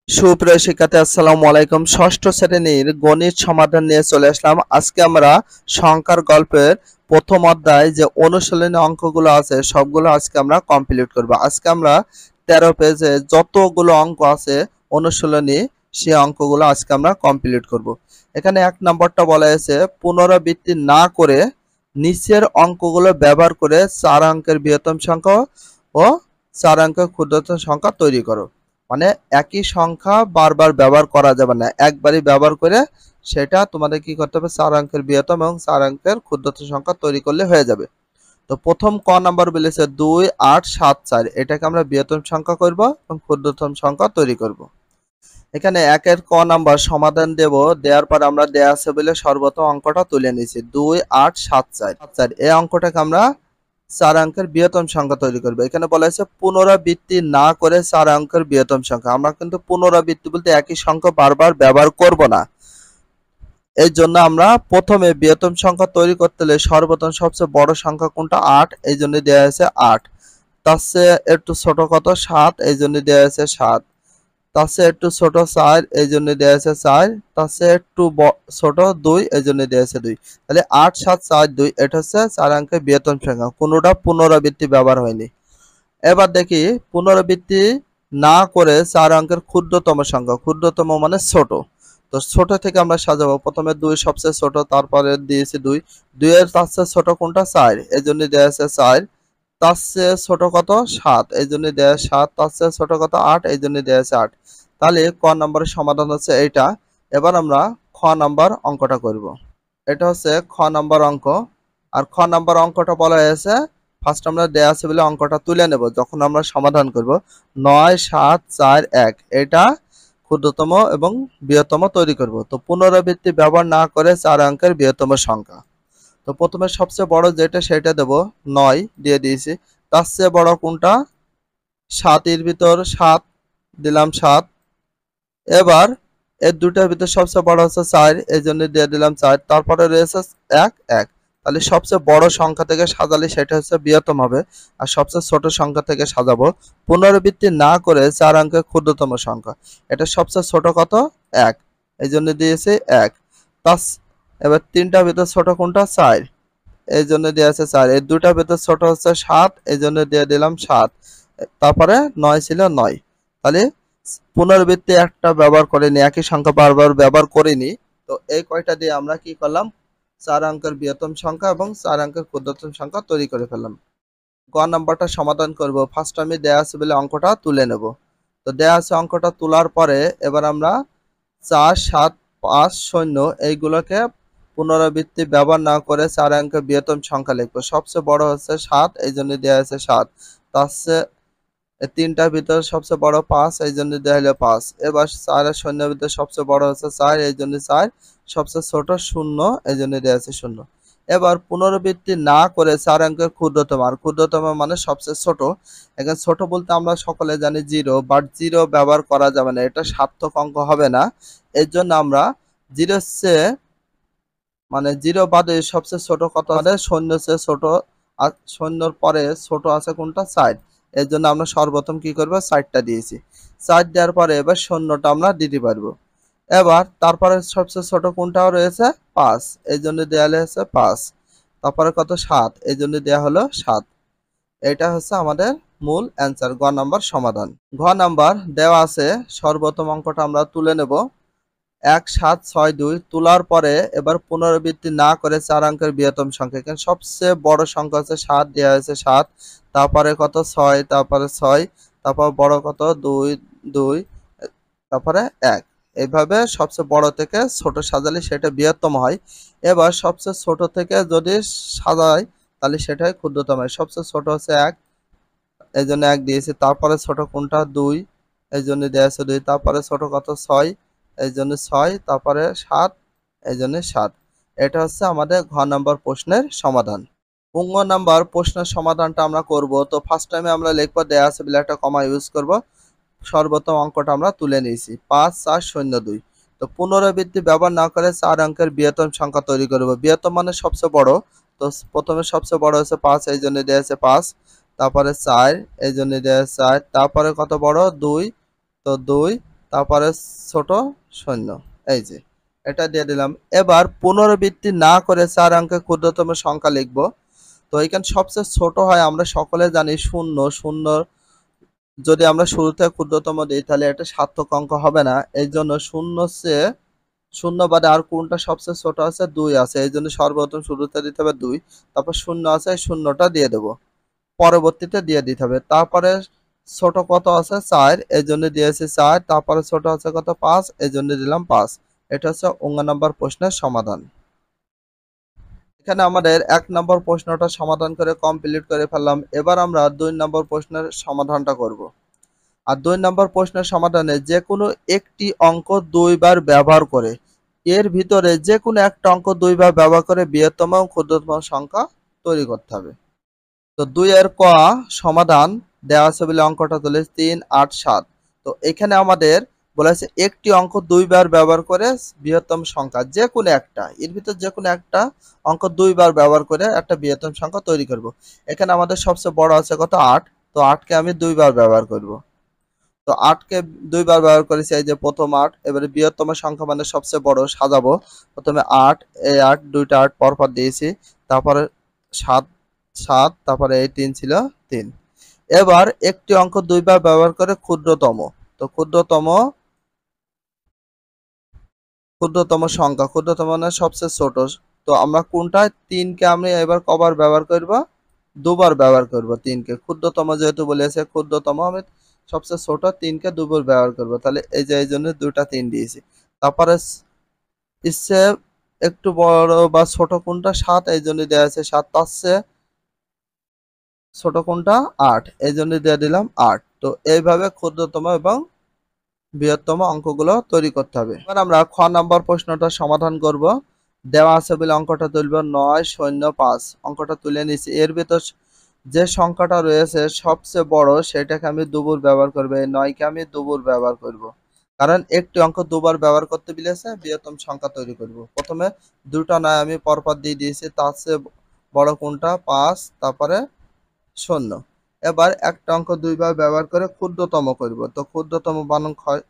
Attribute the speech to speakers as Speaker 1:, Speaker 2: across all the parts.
Speaker 1: সুপ্রিয় শিক্ষার্থী আসসালামু আলাইকুম। ষষ্ঠ শ্রেণীর গণিত সমাধান নিয়ে চলে আসলাম। আজকে আমরা সংখ্যার গল্পের প্রথম অধ্যায় যে অনুশীলনী অঙ্কগুলো আছে সবগুলো আজকে আমরা কমপ্লিট করব। আজকে আমরা 13 পেজে যতগুলো অঙ্ক আছে অনুশীলনী সেই অঙ্কগুলো আজকে আমরা কমপ্লিট করব। এখানে 1 নম্বরটা বলা হয়েছে পুনরাবৃত্তি না করে নিচের অঙ্কগুলো ব্যবহার করে 4 অঙ্কের বৃহত্তম সংখ্যা ও 4 অঙ্কের ক্ষুদ্রতম সংখ্যা তৈরি করো। মানে একই সংখ্যা বারবার ব্যবহার করা যাবে না, একবারই ব্যবহার করে সেটা তোমাদের কি করতে হবে, 4 অঙ্কের বৃহত্তম এবং 4 অঙ্কের ক্ষুদ্রতম সংখ্যা তৈরি করলে হয়ে যাবে। তো প্রথম ক নাম্বার বলেছে 2 8 7 4, এটাকে আমরা বৃহত্তম সংখ্যা করব এবং ক্ষুদ্রতম সংখ্যা তৈরি করব। এখানে একের ক নাম্বার সমাধান দেব, দেওয়ার পর আমরা দেয়া আছে বলে সর্বপ্রথম অঙ্কটা তুলে নিয়েছি 2 8 7 4। এই অঙ্কটাকে আমরা 4 অঙ্কের বৃহত্তম সংখ্যা তৈরি করবে। এখানে বলা হয়েছে পুনরাবৃত্তি না করে 4 অঙ্কের বৃহত্তম সংখ্যা। আমরা কিন্তু পুনরাবৃত্তি বলতে একই সংখ্যা বারবার ব্যবহার করব না। এই জন্য আমরা প্রথমে বৃহত্তম সংখ্যা তৈরি করতে হলে সর্বপ্রথম সবচেয়ে বড় সংখ্যা কোনটা 8, এই জন্য দেওয়া হয়েছে 8। তার চেয়ে একটু ছোট কত 7, এই জন্য দেওয়া হয়েছে 7। তার চেয়ে একটু ছোট 4, এই জন্য দেওয়া হয়েছে 4। তার চেয়ে একটু ছোট 2, এই জন্য দেওয়া হয়েছে 2। তাহলে 8 7 4 2 এটা হচ্ছে 4 অঙ্কের বৃহত্তম সংখ্যা, কোনোটা পুনরাবৃত্তি ব্যবহার হয়নি। এবার দেখি পুনরাবৃত্তি না করে 4 অঙ্কের ক্ষুদ্রতম সংখ্যা, ক্ষুদ্রতম মানে ছোট। তো ছোট থেকে আমরা সাজাবো, প্রথমে 2 সবচেয়ে ছোট, তারপরে দিয়েছি 2। 2 এর তার চেয়ে ছোট কোনটা 4, এই জন্য দেওয়া আছে 4। তার চেয়ে ছোট কত 7, এই জন্য দেওয়া 7। তার চেয়ে ছোট কত 8, এই জন্য দেওয়া আছে 8। তাহলে ক নম্বরের সমাধান হচ্ছে এইটা। এবার আমরা খ নাম্বার অঙ্কটা করব। এটা হচ্ছে খ নাম্বার অঙ্ক। আর খ নাম্বার অঙ্কটা বলা হয়েছে ফার্স্ট আমরা দেয়া আছে বলে অঙ্কটা তুলে নেব, যখন আমরা সমাধান করব 9 7 4 1, এটা ক্ষুদ্রতম এবং বৃহত্তম তৈরি করব। তো পুনরাবৃত্তি ব্যবহার না করে 4 অঙ্কের বৃহত্তম সংখ্যা। তো প্রথমে সবচেয়ে বড় যেটা সেটা দেব, 9 দিয়ে দিয়েছি। তার চেয়ে বড় কোনটা 7, এর ভিতর 7 দিলাম 7। এবার এর দুটার ভিতর সবচেয়ে বড় হচ্ছে 4, এই জন্য দিয়ে দিলাম 4। তারপরে রয়েছে 1 1। তাহলে সবচেয়ে বড় সংখ্যা থেকে সাজালে সেটা হচ্ছে বৃহত্তম হবে, আর সবচেয়ে ছোট সংখ্যা থেকে সাজাবো পুনরাবৃত্তি না করে 4 অঙ্কের ক্ষুদ্রতম সংখ্যা। এটা সবচেয়ে ছোট কত 1, এই জন্য দিয়েছি 1। তার এবার তিনটার ভিতর ছোট কোনটা 4, এই জন্য দিয়ে আছে 4। এই দুটার ভিতর ছোট হচ্ছে 7, এই জন্য দিয়ে দিলাম 7। তারপরে 9 ছিল 9। তাহলে পুনরাবৃত্তি একটা ব্যবহার করিনি, একই সংখ্যা বারবার ব্যবহার করিনি। তো এই কয়টা দিয়ে আমরা কি করলাম, 4 অঙ্কের বৃহত্তম সংখ্যা এবং 4 অঙ্কের ক্ষুদ্রতম সংখ্যা তৈরি করে ফেললাম। গ নাম্বারটা সমাধান করব। ফার্স্ট আমি দেয়া আছে বলে অঙ্কটা তুলে নেব। তো দেয়া আছে অঙ্কটা তোলার পরে এবার আমরা 4 7 5 0 এইগুলোকে পুনরাবৃত্তি ব্যবহার না করে 4 অঙ্কের বৃহত্তম সংখ্যা লিখবো। সবচেয়ে বড় হচ্ছে 7, এই জন্য দেওয়া আছে 7। তার চেয়ে এই তিনটার ভিতরে সবচেয়ে বড় 5, এই জন্য দেওয়া হলো 5। এবার 4 আর 0 এর ভিতরে সবচেয়ে বড় হচ্ছে 4, এই জন্য 4। সবচেয়ে ছোট 0, এই জন্য দেওয়া আছে 0। এবার পুনরাবৃত্তি না করে 4 অঙ্কের ক্ষুদ্রতম, আর ক্ষুদ্রতম মানে সবচেয়ে ছোট। এখানে ছোট বলতে আমরা সকলে জানি 0, বাট 0 ব্যবহার করা যাবে না, এটা সার্থক অঙ্ক হবে না। এর জন্য আমরা 0 চেয়ে মানে 0 বাদে সবচেয়ে ছোট কত আছে 0 চেয়ে ছোট, আর 0 পরে ছোট আছে কোনটা 4। এর জন্য আমরা সর্বপ্রথম কি করব 4টা দিয়েছি। 4 দেওয়ার পরে এবার 0টা আমরা দিতে পারবো। এবার তারপরে সবচেয়ে ছোট কোনটাও রয়েছে 5, এই জন্য দেওয়া হয়েছে 5। তারপরে কত 7, এই জন্য দেওয়া হলো 7। এটা হচ্ছে আমাদের মূল অ্যান্সার, গ নাম্বার সমাধান। ঘ নাম্বার দেওয়া আছে, সর্বপ্রথম অঙ্কটা আমরা তুলে নেব। 1 7 6 2 তোলার পরে এবার পুনরাবৃত্তি না করে 4 অঙ্কের বৃহত্তম সংখ্যা। এখানে সবচেয়ে বড় সংখ্যা হচ্ছে 7, দেওয়া হয়েছে 7। তারপরে কত 6, তারপরে 6। তারপর বড় কত 2 2, তারপরে 1। এইভাবে সবচেয়ে বড় থেকে ছোট সাজালে সেটা বৃহত্তম হয়। এবার সবচেয়ে ছোট থেকে যদি সাজাই তাহলে সেটাই ক্ষুদ্রতম হয়। সবচেয়ে ছোট হচ্ছে 1, এই জন্য 1 দিয়েছি। তারপরে ছোট কোনটা 2, এই জন্য দেওয়া আছে 2। তারপরে ছোট কত 6, এই জন্য 6। তারপরে 7, এই জন্য 7। এটা হচ্ছে আমাদের ঘ নাম্বার প্রশ্নের সমাধান। ঙ নাম্বার প্রশ্নের সমাধানটা আমরা করব। তো ফার্স্ট টাইমে আমরা লিখবো, দেওয়া আছে বলে একটা কমা ইউজ করব। সর্বপ্রথম অঙ্কটা আমরা তুলে নিয়েছি 5 4 0 2। তো পুনরাবৃত্তি ব্যবহার না করে 4 অঙ্কের বৃহত্তম সংখ্যা তৈরি করব। বৃহত্তম মানে সবচেয়ে বড়। তো প্রথমে সবচেয়ে বড় হচ্ছে 5, এই জন্য দেওয়া আছে 5। তারপরে 4, এই জন্য দেওয়া আছে 4। তারপরে কত বড় 2, তো 2। তারপরে ছোট শূন্য, এই যে এটা দিয়ে দিলাম। এবার পুনরাবৃত্তি না করে 4 অঙ্কের ক্ষুদ্রতম সংখ্যা লিখব। তো এখানে সবচেয়ে ছোট হয় আমরা সকলে জানি শূন্য। শূন্য যদি আমরা শুরুতে ক্ষুদ্রতম দিই তাহলে এটা সার্থক অঙ্ক হবে না। এই জন্য শূন্য চেয়ে শূন্য বাদে আর কোনটা সবচেয়ে ছোট আছে? 2 আছে। এই জন্য সর্বপ্রথম শুরুতে দিতে হবে 2, তারপর শূন্য আছে, শূন্যটা দিয়ে দেব, পরবর্তীতে দিয়ে দিতে হবে। তারপরে ছোট কত আছে? 4, এই জন্য দিয়েছি 4। তারপরে ছোট আছে কত? 5, এই জন্য দিলাম 5। এটা হচ্ছে 19 নম্বর প্রশ্নের সমাধান। এখানে আমাদের 1 নম্বর প্রশ্নটা সমাধান করে কমপ্লিট করে ফেললাম। এবার আমরা 2 নম্বর প্রশ্নের সমাধানটা করব। আর 2 নম্বর প্রশ্নের সমাধানে যে কোনো একটি অঙ্ক 2 বার ব্যবহার করে এর ভিতরে যে কোনো একটা অঙ্ক 2 বার ব্যবহার করে বৃহত্তম ও ক্ষুদ্রতম সংখ্যা তৈরি করতে হবে। তো 2 এর ক সমাধান দেওয়া আছে বলে অঙ্কটা তুলে 3, 8, 7। তো এখানে আমাদের বলেছে একটি অঙ্ক 2 বার ব্যবহার করে বৃহত্তম সংখ্যা যে কোনো একটা, এর ভিতর যে কোনো একটা অঙ্ক 2 বার ব্যবহার করে একটা বৃহত্তম সংখ্যা তৈরি করব। এখানে আমাদের সবচেয়ে বড় আছে কত? 8। তো 8 কে আমি 2 বার ব্যবহার করব। তো 8 কে 2 বার ব্যবহার করেছি, এই যে প্রথম 8। এবারে বৃহত্তম সংখ্যা মানে সবচেয়ে বড় সাজাবো। প্রথমে 8, এই 8 দুইটা 8 পরপর দিয়েছি, তারপরে 7, 7, তারপরে এই 3 ছিল 3। এবার একটি অঙ্ক 2 বার ব্যবহার করে ক্ষুদ্রতম। তো ক্ষুদ্রতম সংখ্যা, ক্ষুদ্রতম মানে সবচেয়ে ছোট। তো আমরা কোনটা? 3 কে আমি এবার কবার ব্যবহার করব? 2 বার ব্যবহার করব 3 কে। ক্ষুদ্রতম যেহেতু বলেছে, ক্ষুদ্রতম আমি সবচেয়ে ছোট 3 কে 2 বার ব্যবহার করব। তাহলে এই যে এই জন্য 2টা 3 দিয়েছি। তারপরে ইচ্ছে একটু বড় বা ছোট কোনটা? 7, এই জন্য দেওয়া আছে 7। তার চেয়ে ছোট কোনটা? 8, এই জন্য দিয়ে দিলাম 8। তো এইভাবে ক্ষুদ্রতম এবং বৃহত্তম অঙ্কগুলো তৈরি করতে হবে। এবার আমরা খ নাম্বার প্রশ্নটা সমাধান করব। দেওয়া আছে বলে অঙ্কটা তুলব 9, 0, 5। অঙ্কটা তুলে নিছি। এর ভিতর যে সংখ্যাটা রয়েছে সবচেয়ে বড় সেটাকে আমি দুবার ব্যবহার করব। এই 9 কে আমি দুবার ব্যবহার করব, কারণ একটি অঙ্ক দুবার ব্যবহার করতে বলেছে বৃহত্তম সংখ্যা তৈরি করব। প্রথমে দুটো 9 আমি পরপর দিয়ে দিয়েছি। তার চেয়ে বড় কোনটা? 5, তারপরে 0। এবার একটা অঙ্ক 2 বার ব্যবহার করে ক্ষুদ্রতম করব। তো ক্ষুদ্রতম বানান ক্ষয়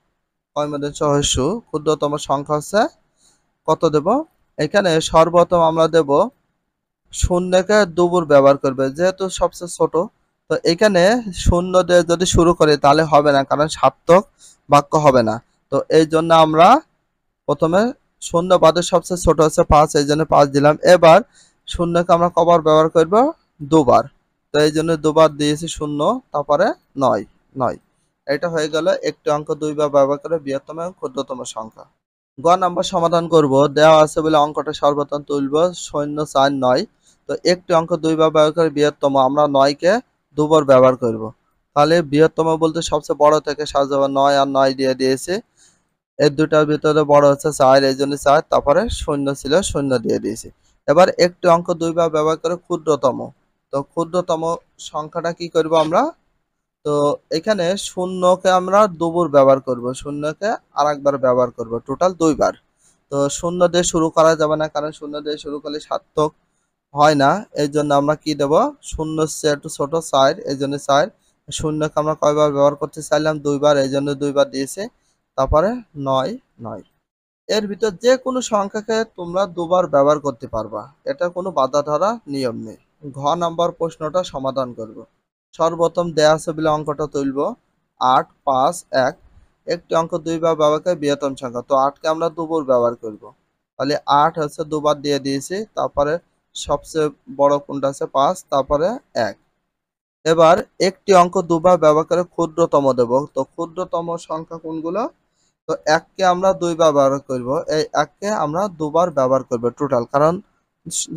Speaker 1: মধ্যে সহস্য। ক্ষুদ্রতম সংখ্যা হচ্ছে কত দেব? এখানে সর্বপ্রথম আমরা দেব শূন্যকে দুবার ব্যবহার করবে, যেহেতু সবচেয়ে ছোট। তো এখানে শূন্য দিয়ে যদি শুরু করি তাহলে হবে না, কারণ সার্থক বাক্য হবে না। তো এই জন্য আমরা প্রথমে শূন্য বাদে সবচেয়ে ছোট হচ্ছে 5, এই জন্য 5 দিলাম। এবার শূন্যকে আমরা কবার ব্যবহার করব? 2 বার। তো এই জন্য 2 বার দিয়েছি শূন্য, তারপরে 9, 9। এটা হয়ে গেল একটি অঙ্ক 2 বার ব্যবহার করে বৃহত্তম এবং ক্ষুদ্রতম সংখ্যা। গ নাম্বার সমাধান করব। দেওয়া আছে বলে অঙ্কটা সর্বপ্রথম তুলব 0, 4, 9। তো একটি অঙ্ক 2 বার ব্যবহার করে বৃহত্তম, আমরা 9 কে 2 বার ব্যবহার করব। তাহলে বৃহত্তম বলতে সবচেয়ে বড় থেকে সাজাবো। 9 আর 9 দিয়ে দিয়েছি। এর দুটার ভিতরে বড় হচ্ছে 4, এই জন্য 4। তারপরে শূন্য ছিল, শূন্য দিয়ে দিয়েছি। এবার একটি অঙ্ক 2 বার ব্যবহার করে ক্ষুদ্রতম। তো ক্ষুদ্রতম সংখ্যাটা কি করব আমরা? তো এখানে শূন্যকে আমরা 2 বার ব্যবহার করব, শূন্যকে আরেকবার ব্যবহার করব, টোটাল 2 বার। তো শূন্য দিয়ে শুরু করা যাবে না, কারণ শূন্য দিয়ে শুরু করলে সার্থক হয় না। এই জন্য আমরা কি দেব? শূন্য চেয়ে একটু ছোট 4, এই জন্য 4। শূন্যকে আমরা কয়বার ব্যবহার করতে চাইলাম? 2 বার, এই জন্য 2 বার দিয়েছি। তারপরে 9, 9। এর ভিতর যে কোনো সংখ্যাকে তোমরা 2 বার ব্যবহার করতে পারবা, এটা কোনো বাধা ধরা নিয়ম নেই। ঘ নাম্বার প্রশ্নটা সমাধান করব। সর্বপ্রথম দেয়া আছে বলে অঙ্কটা তুলব 8, 5, 1। একটি অঙ্ক 2 বার ব্যবহার করে বৃহত্তম সংখ্যা। তো 8 কে আমরা 2 বার ব্যবহার করব। তাহলে 8 হচ্ছে 2 বার দিয়ে দিয়েছি। তারপরে সবচেয়ে বড় কোনটা আছে? 5, তারপরে 1। এবার একটি অঙ্ক 2 বার ব্যবহার করে ক্ষুদ্রতম দেব। তো ক্ষুদ্রতম সংখ্যা কোনগুলো? তো 1 কে আমরা 2 বার ব্যবহার করব। এই 1 কে আমরা 2 বার ব্যবহার করব টোটাল, কারণ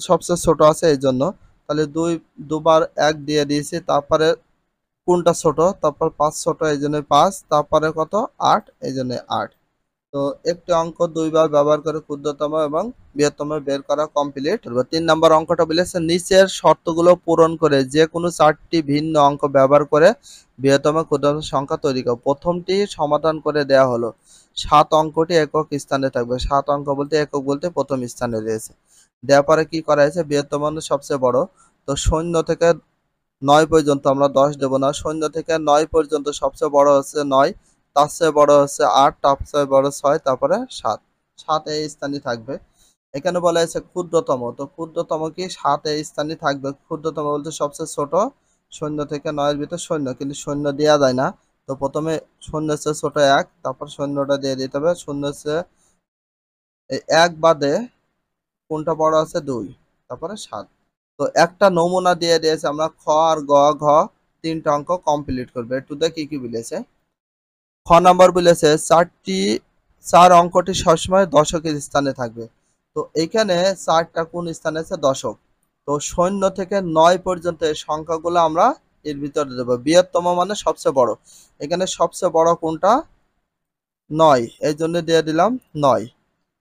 Speaker 1: সবচেয়ে ছোট আছে এই জন্য। তাহলে 2 বার 1 দিয়ে দিয়েছি। তারপরে কোনটা ছোট? তারপর 5 ছোট, এই জন্য 5। তারপরে কত? 8, এই জন্য 8। তো একটি অঙ্ক 2 বার ব্যবহার করে ক্ষুদ্রতম এবং বৃহত্তম বের করা কমপ্লিট। 3 নম্বর অঙ্কটা বলেছে নিচের শর্তগুলো পূরণ করে যে কোনো 4টি ভিন্ন অঙ্ক ব্যবহার করে বৃহত্তম ক্ষুদ্রতম সংখ্যা তৈরি করো। প্রথমটি সমাধান করে দেয়া হলো 7 অঙ্কটি একক স্থানে থাকবে। 7 অঙ্ক বলতে একক বলতে প্রথম স্থানে রয়েছে। দেওয়ার পরে কি করা হয়েছে? বৃহত্তম মানে সবচেয়ে বড়। তো 0 থেকে 9 পর্যন্ত আমরা 10 দেব না। 0 থেকে 9 পর্যন্ত সবচেয়ে বড় হচ্ছে 9। তার চেয়ে বড় হচ্ছে 8, তার চেয়ে বড় 6, তারপরে 7। 7 এই স্থানে থাকবে। এখানে বলা হয়েছে ক্ষুদ্রতম, তো ক্ষুদ্রতম কি 7 এই স্থানে থাকবে। ক্ষুদ্রতম বলতে সবচেয়ে ছোট, শূন্য থেকে 9 এর ভিতর শূন্য, কিন্তু শূন্য দেওয়া যায় না। তো প্রথমে শূন্যের চেয়ে ছোট 1, তারপর শূন্যটা দিয়ে দিতে হবে। শূন্যের চেয়ে এই 1 বাদে কোনটা বড় আছে 2, তারপরে 7। তো একটা নমুনা দিয়ে দিয়েছে, আমরা খ আর গ ঘ 3টা অঙ্ক কমপ্লিট করবে। একটু দেখি কি বলেছে। খ নাম্বার বলেছে 4 অঙ্কটি সবসময় দশকের স্থানে থাকবে। তো এখানে 4টা কোন স্থানে আছে? দশক। তো শূন্য থেকে 9 পর্যন্ত এই সংখ্যাগুলো আমরা এর ভিতরে দেবো। বৃহত্তম মানে সবচেয়ে বড়। এখানে সবচেয়ে বড় কোনটা? 9, এই জন্য দিয়ে দিলাম 9।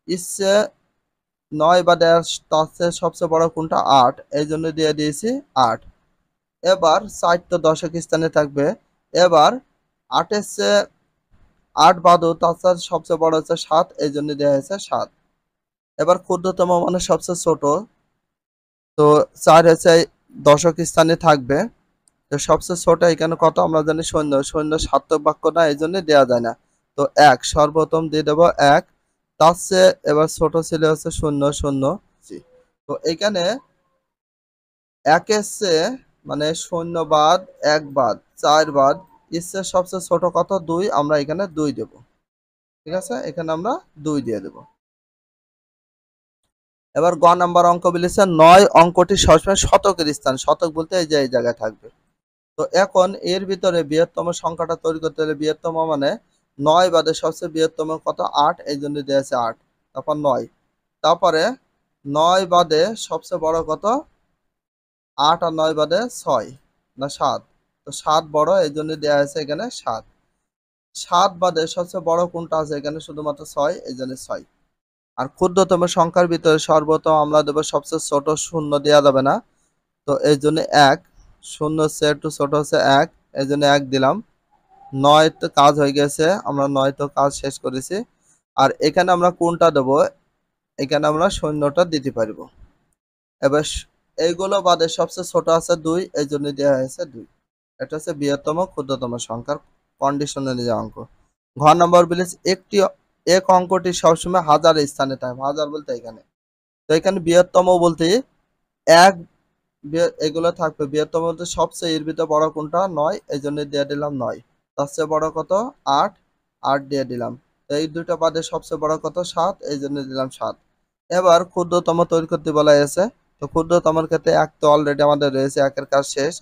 Speaker 1: ইচ্ছে 9 বাদে তার চেয়ে সবচেয়ে বড় কোনটা? 8, এই জন্য দিয়ে দিয়েছি 8। এবার 4 তো দশক স্থানে থাকবে। এবার 8 এর চেয়ে 8 বাদও তার চেয়ে সবচেয়ে বড় হচ্ছে 7, এই জন্য দেওয়া হয়েছে 7। এবার ক্ষুদ্রতম মানে সবচেয়ে ছোট, তো 4 হচ্ছে দশক স্থানে থাকবে। তো সবচেয়ে ছোট এখানে কত? আমরা জানি শূন্য। শূন্য সার্থক বাক্য না, এই জন্য দেওয়া যায় না। তো 1 সর্বপ্রথম দিয়ে দেবো 1। তার চেয়ে এবার ছোট ছিল হচ্ছে 0 0। তো এখানে 1 এর চেয়ে মানে 0 বাদ 1 বাদ 4 বাদ ইসের সবচেয়ে ছোট কত? 2, আমরা এখানে 2 দেব। ঠিক আছে, এখানে আমরা 2 দিয়ে দেব। এবার গ নাম্বার অঙ্ক বলেছে 9 অঙ্কটি সবসময় শতকের স্থান। শতক বলতে এই যে এই জায়গায় থাকবে। তো এখন এর ভিতরে বৃহত্তম সংখ্যাটা তৈরি করতে হলে, বৃহত্তম মানে 9 বাদে সবচেয়ে বৃহত্তম কত? 8, এই জন্য দেওয়া আছে 8। তারপর 9, তারপরে 9 বাদে সবচেয়ে বড় কত? 8 আর 9 বাদে 6 না 7। তো 7 বড়, এই জন্য দেওয়া আছে এখানে 7। 7 বাদে সবচেয়ে বড় কোনটা আছে? এখানে শুধুমাত্র 6, এই জন্য 6। আর ক্ষুদ্রতম সংখ্যার ভিতরে সর্বপ্রথম আমরা দেবো সবচেয়ে ছোট, শূন্য দেওয়া যাবে না। তো এই জন্য 1, শূন্য চেয়ে একটু ছোট হচ্ছে 1, এই জন্য 1 দিলাম। 9 তো কাজ হয়ে গেছে, আমরা 9 তো কাজ শেষ করেছি। আর এখানে আমরা কোনটা দেবো? এখানে আমরা শূন্যটা দিতে পারবো। এবার এইগুলো বাদে সবচেয়ে ছোট আছে 2, এই জন্য দেওয়া হয়েছে 2। এটা হচ্ছে বৃহত্তম ক্ষুদ্রতম সংখ্যার কন্ডিশনালি যে অঙ্ক। ঘ নম্বর বলেছে এক অঙ্কটি সবসময় হাজারের স্থানে থাকবে। হাজার বলতে এখানে, তো এখানে বৃহত্তম বলতে 1 এগুলো থাকবে। বৃহত্তম বলতে সবচেয়ে এর ভিতরে বড় কোনটা? 9, এই জন্য দিয়ে দিলাম 9। তার চেয়ে বড় কত? 8, 8 দিয়ে দিলাম। এই দুইটা বাদে সবচেয়ে বড় কত? 7, এই জন্য দিলাম 7। এবার ক্ষুদ্রতম তৈরি করতে বলা হয়েছে। তো ক্ষুদ্রতমের ক্ষেত্রে 1 তো অলরেডি আমাদের রয়েছে, 1 এর কাজ শেষ।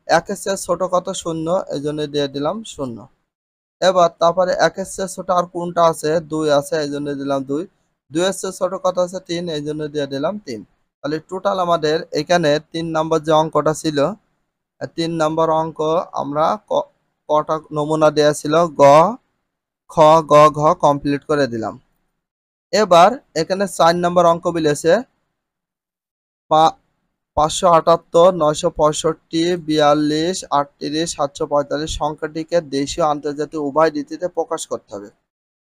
Speaker 1: 1 এর চেয়ে ছোট কত? 0, এই জন্য দিয়ে দিলাম 0। এবার তারপরে 1 এর চেয়ে ছোট আর কোনটা আছে? 2 আছে, এই জন্য দিলাম 2। 2 এর চেয়ে ছোট কত আছে? 3, এই জন্য দিয়ে দিলাম 3। তাহলে টোটাল আমাদের এখানে 3 নম্বর যে অঙ্কটা ছিল, 3 নম্বর অঙ্ক আমরা কটা নমুনা দেওয়া ছিল? গ, খ, গ, ঘ কমপ্লিট করে দিলাম। এবার এখানে 4 নম্বর অঙ্ক বলেছে 578, 965, 42, 38, 745 সংখ্যাটিকে দেশীয় আন্তর্জাতিক উভয় রীতিতে প্রকাশ করতে হবে।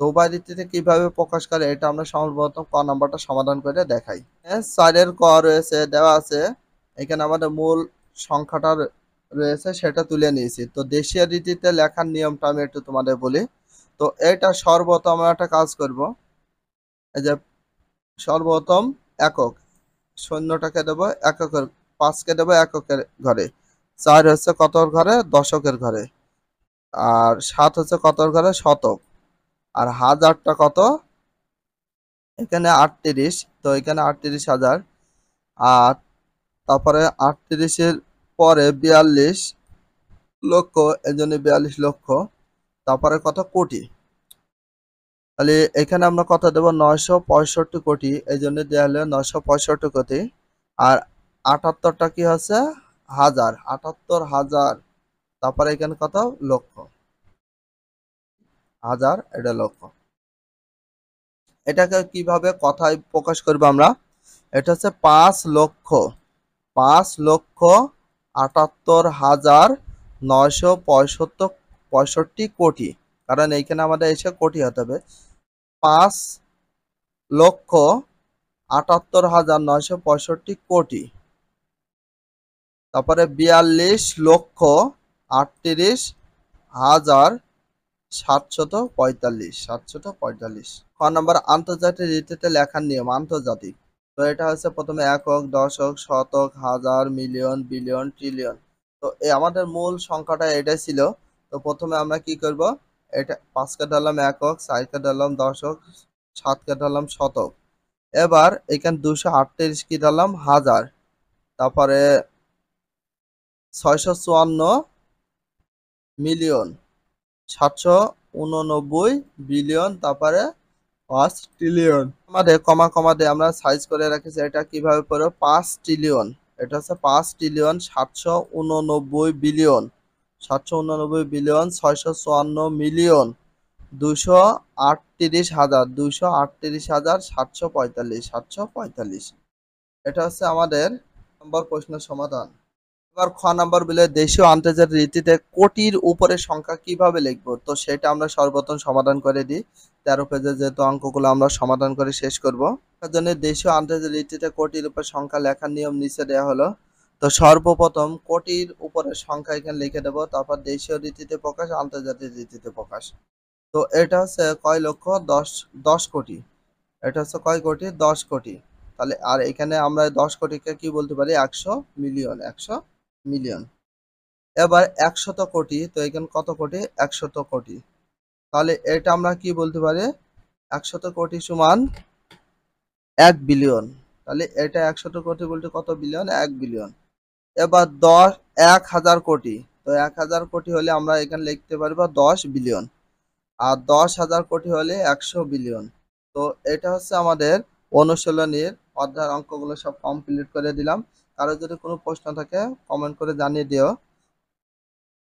Speaker 1: তো উভয় রীতিতে কিভাবে প্রকাশ করে, এটা আমরা সর্বপ্রথম ক নাম্বারটা সমাধান করে দেখাই। 4 এর ক রয়েছে, দেওয়া আছে। এখানে আমাদের মূল সংখ্যাটা রয়েছে, সেটা তুলে নিয়েছি। তো দেশীয় রীতিতে লেখার নিয়মটা আমি একটু তোমাদের বলি। তো এটা সর্বপ্রথম আমরা একটা কাজ করব। এই যে সর্বপ্রথম একক, শূন্যটাকে দেবো এককের, 5কে দেবো এককের ঘরে, 4 হচ্ছে কতর ঘরে? দশকের ঘরে, আর 7 হচ্ছে কতর ঘরে? শতক, আর হাজারটা কত? এখানে 38, তো এখানে 38,000। আর তারপরে 38-এর পরে 42 লক্ষ, এই জন্য 42 লক্ষ। তারপরে কত? কোটি। তাহলে এখানে আমরা কত দেব? 965 কোটি, এই জন্য দেওয়া হলো 965 কোটি। আর 78টা কি হচ্ছে? হাজার, 78,000। তারপরে এখানে কত? লক্ষ, হাজার, এটা লক্ষ। এটাকে কিভাবে কথায় প্রকাশ করবো আমরা? এটা হচ্ছে 5,78,965 কোটি, কারণ এইখানে আমাদের এসে কোটি হতে হবে। 5,78,965 কোটি, তারপরে 42,38,000 745 745। খ নাম্বার আন্তর্জাতিক রীতিতে লেখার নিয়ম আন্তর্জাতিক। তো এটা হচ্ছে প্রথমে একক, দশক, শতক, হাজার, মিলিয়ন, বিলিয়ন, ট্রিলিয়ন। তো এই আমাদের মূল সংখ্যাটা এটাই ছিল। তো প্রথমে আমরা কি করব, এটা 5 কে ধরলাম একক, 4 কে ধরলাম দশক, 7 কে ধরলাম শতক। এবার এখানে 238 কি ধরলাম হাজার, তারপরে 654 মিলিয়ন, 789 বিলিয়ন, তারপরে 5 ট্রিলিয়ন। আমাদের কমা কমা দিয়ে আমরা সাইজ করে রাখেছি, এটা কিভাবে পড়ো 5 ট্রিলিয়ন। এটা হচ্ছে 5 ট্রিলিয়ন 789 বিলিয়ন, 789 বিলিয়ন, 654 মিলিয়ন, 238,000, 238,745, 745। এটা হচ্ছে আমাদের নম্বর প্রশ্নের সমাধান। এবার খ নাম্বার বলে দেশীয় আন্তর্জাতিক রীতিতে কোটির উপরে সংখ্যা কিভাবে লিখবো, তো সেটা আমরা সর্বপ্রথম সমাধান করে দিই। 13 পেজে যেহেতু অঙ্কগুলো আমরা সমাধান করে শেষ করব, তার জন্য দেশীয় আন্তর্জাতিক রীতিতে কোটির উপরে সংখ্যা লেখার নিয়ম নিচে দেওয়া হলো। তো সর্বপ্রথম কোটির উপরে সংখ্যা এখানে লিখে দেব, তারপর দেশীয় রীতিতে প্রকাশ, আন্তর্জাতিক রীতিতে প্রকাশ। তো এটা হচ্ছে কয় লক্ষ, 10 কোটি। এটা হচ্ছে কয় কোটি, 10 কোটি। তাহলে আর এখানে আমরা 10 কোটিকে কি বলতে পারি, 100 মিলিয়ন, 100 মিলিয়ন। এবার 100 কোটি, তো এখানে কত কোটি, 100 কোটি। তাহলে এটা আমরা কি বলতে পারি, 100 কোটি সমান 1 বিলিয়ন। তাহলে এটা 100 কোটি বলতে কত বিলিয়ন, 1 বিলিয়ন। এবার 1000 কোটি, তো 1000 কোটি হলে আমরা এখানে লিখতে পারবো 10 বিলিয়ন। আর 10,000 কোটি হলে 100 বিলিয়ন। তো এটা হচ্ছে আমাদের অনুশীলনীর অধ্যায়ের অঙ্কগুলো সব কমপ্লিট করে দিলাম। কারো যদি কোনো প্রশ্ন থাকে কমেন্ট করে জানিয়ে দিও।